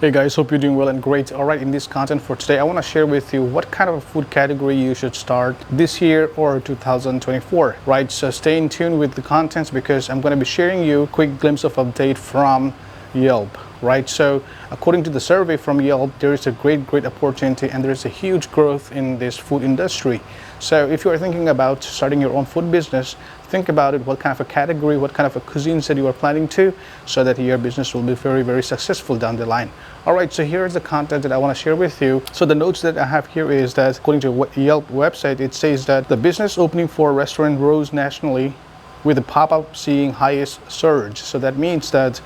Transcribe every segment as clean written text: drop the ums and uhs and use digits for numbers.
Hey guys, hope you're doing well and great. All right, in this content for today, I want to share with you what kind of a food category you should start this year or 2024, right? So stay in tune with the contents because I'm going to be sharing you a quick glimpse of update from Yelp, right? So according to the survey from Yelp, there is a great opportunity and there is a huge growth in this food industry. So if you are thinking about starting your own food business, think about it, what kind of a category, what kind of a cuisines that you are planning to, so that your business will be very successful down the line. All right, so here's the content that I want to share with you. So the notes that I have here is that according to Yelp website, it says that the business opening for a restaurant rose nationally with the pop-up seeing highest surge. So that means that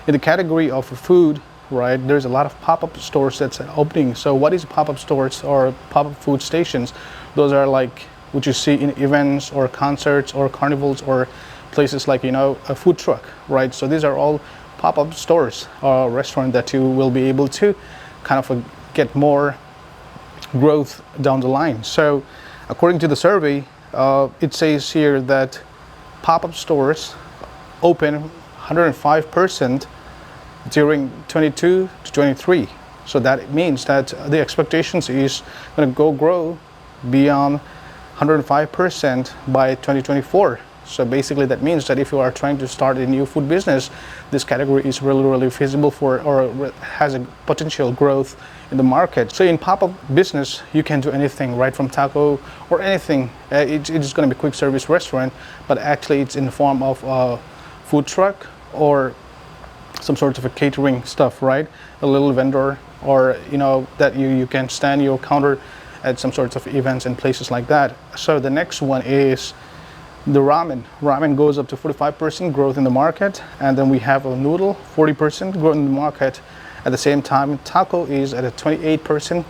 in the category of food, right, there's a lot of pop-up stores that's opening. So what is pop-up stores or pop-up food stations? Those are like what you see in events or concerts or carnivals or places like, a food truck, right? So these are all pop-up stores or restaurant that you will be able to kind of get more growth down the line. So according to the survey, it says here that pop-up stores open 105% during 22 to 23. So that means that the expectations is going to grow beyond 105% by 2024. So basically that means that if you are trying to start a new food business, this category is really feasible for or has a potential growth in the market. So in pop-up business, you can do anything, right, from taco or anything. It's going to be quick service restaurant, but actually it's in the form of a food truck or some sort of a catering stuff, right? A little vendor, or that you can stand your counter at some sorts of events and places like that. So the next one is the ramen. Ramen goes up to 45% growth in the market, and then we have a noodle, 40% growth in the market. At the same time, taco is at a 28%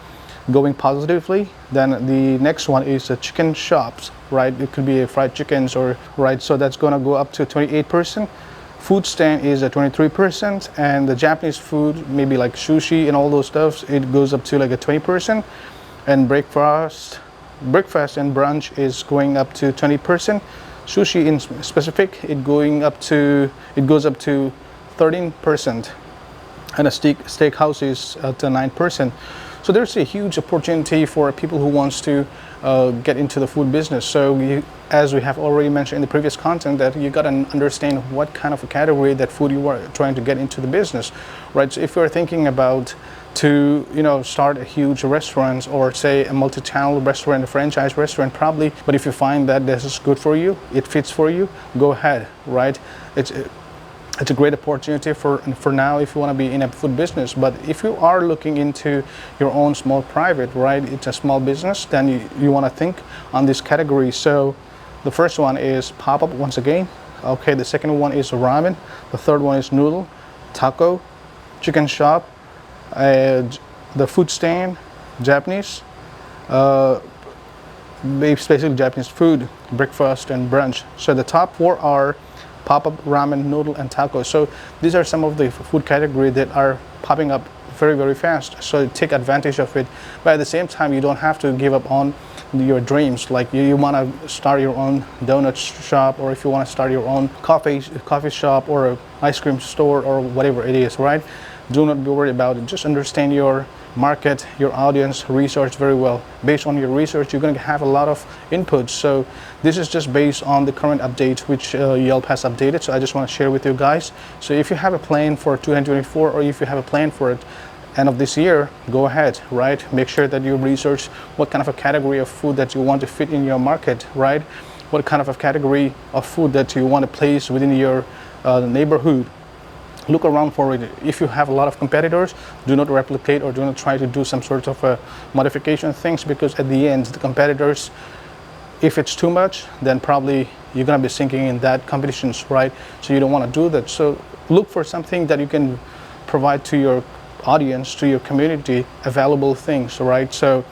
going positively. Then the next one is the chicken shops, right? It could be a fried chickens or right. So that's gonna go up to 28%. Food stand is at 23%, and the Japanese food, maybe like sushi and all those stuffs, it goes up to like a 20%. And breakfast and brunch is going up to 20%. Sushi in specific, it goes up to 13%, and a steakhouse is at 9%. So there's a huge opportunity for people who wants to get into the food business. So as we have already mentioned in the previous content, that you got to understand what kind of a category that food you are trying to get into the business, right? So if you're thinking about to start a huge restaurant or say a multi-channel restaurant, a franchise restaurant, probably, but if you find that this is good for you, it fits for you, go ahead, right? It's a great opportunity for now if you want to be in a food business. But if you are looking into your own small private, right, it's a small business, then you want to think on this category. So the first one is pop-up once again. Okay, the second one is ramen. The third one is noodle, taco, chicken shop, the food stand, Japanese, basically Japanese food, breakfast and brunch. So the top four are pop-up, ramen, noodle, and taco. So these are some of the food category that are popping up very fast. So take advantage of it. But at the same time, you don't have to give up on your dreams. Like you want to start your own donut shop, or if you want to start your own coffee shop or an ice cream store or whatever it is, right? Do not be worried about it. Just understand your market, your audience, research very well. Based on your research, you're going to have a lot of inputs. So this is just based on the current update which Yelp has updated. So I just want to share with you guys. So if you have a plan for 2024, or if you have a plan for it end of this year, go ahead, right? Make sure that you research what kind of a category of food that you want to fit in your market, right? What kind of a category of food that you want to place within your neighborhood. Look around for it. If you have a lot of competitors, do not replicate or do not try to do some sort of a modification things, because at the end, the competitors, if it's too much, then probably you're going to be sinking in that competitions, right? So you don't want to do that. So look for something that you can provide to your audience, to your community, available things, right? So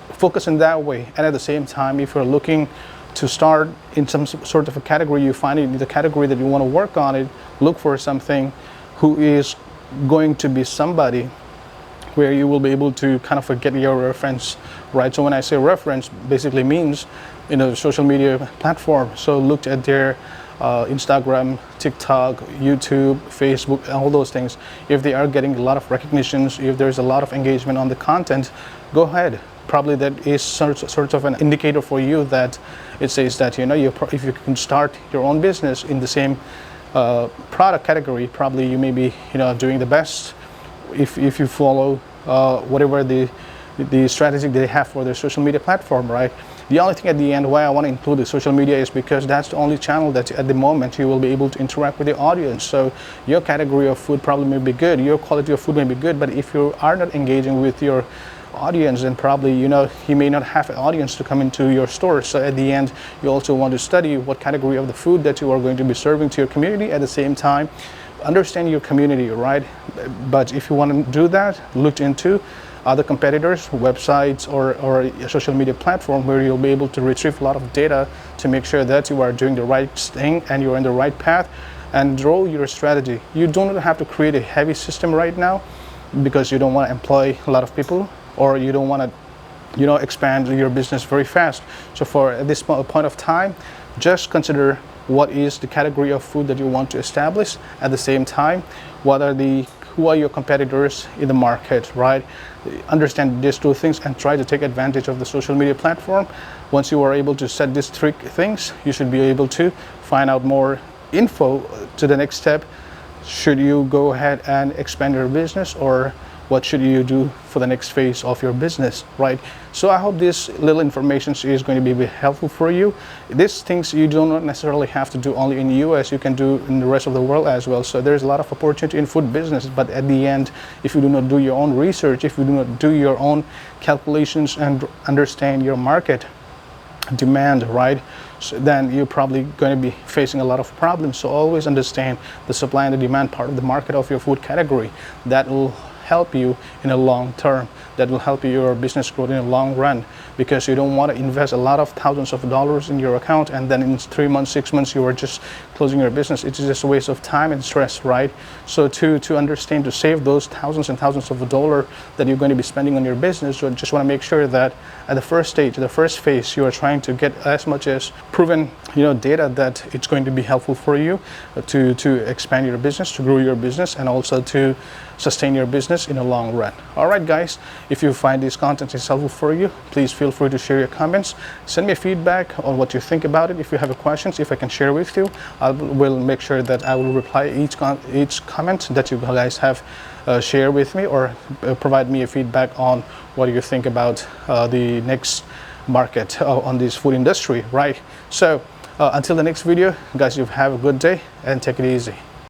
focus in that way. And at the same time, if you're looking to start in some sort of a category, you find it in the category that you want to work on it, look for something who is going to be somebody where you will be able to kind of get your reference, right? So when I say reference, basically means social media platform. So look at their Instagram, TikTok, YouTube, Facebook, all those things, if they are getting a lot of recognitions, if there's a lot of engagement on the content, go ahead. Probably that is sort of an indicator for you that it says that, you know, if you can start your own business in the same product category, probably you may be, you know, doing the best if you follow whatever the strategy they have for their social media platform, right? The only thing at the end why I want to include the social media is because that's the only channel that at the moment you will be able to interact with the audience. So your category of food probably may be good, your quality of food may be good, but if you are not engaging with your audience, then probably, you know, you may not have an audience to come into your store. So at the end, you also want to study what category of the food that you are going to be serving to your community. At the same time, understand your community, right? But if you want to do that, look into other competitors, websites, or a social media platform where you'll be able to retrieve a lot of data to make sure that you are doing the right thing and you're in the right path, and draw your strategy. You don't have to create a heavy system right now because you don't want to employ a lot of people, or you don't want to, you know, expand your business very fast. So for at this point of time, just consider what is the category of food that you want to establish. At the same time, who are your competitors in the market, right? Understand these two things and try to take advantage of the social media platform. Once you are able to set these three things, you should be able to find out more info to the next step. Should you go ahead and expand your business, or what should you do for the next phase of your business, right? So I hope this little information is going to be helpful for you. These things you do not necessarily have to do only in the US, you can do in the rest of the world as well. So there's a lot of opportunity in food business, but at the end, if you do not do your own research, if you do not do your own calculations and understand your market demand, right, so then you're probably going to be facing a lot of problems. So always understand the supply and the demand part of the market of your food category. That will help you in a long term, that will help your business grow in a long run, because you don't want to invest a lot of thousands of dollars in your account and then in 3 months, 6 months you are just closing your business. It's just a waste of time and stress, right? So to understand, to save those thousands and thousands of dollars that you're going to be spending on your business, you just want to make sure that at the first stage, the first phase, you are trying to get as much as proven, you know, data that it's going to be helpful for you to expand your business, to grow your business, and also to sustain your business in a long run. All right, guys, if you find this content is helpful for you, please feel free to share your comments. Send me feedback on what you think about it. If you have questions, if I can share with you, I will make sure that I will reply each comment that you guys have shared with me, or provide me a feedback on what you think about the next market on this food industry, right? So until the next video, guys, you have a good day and take it easy.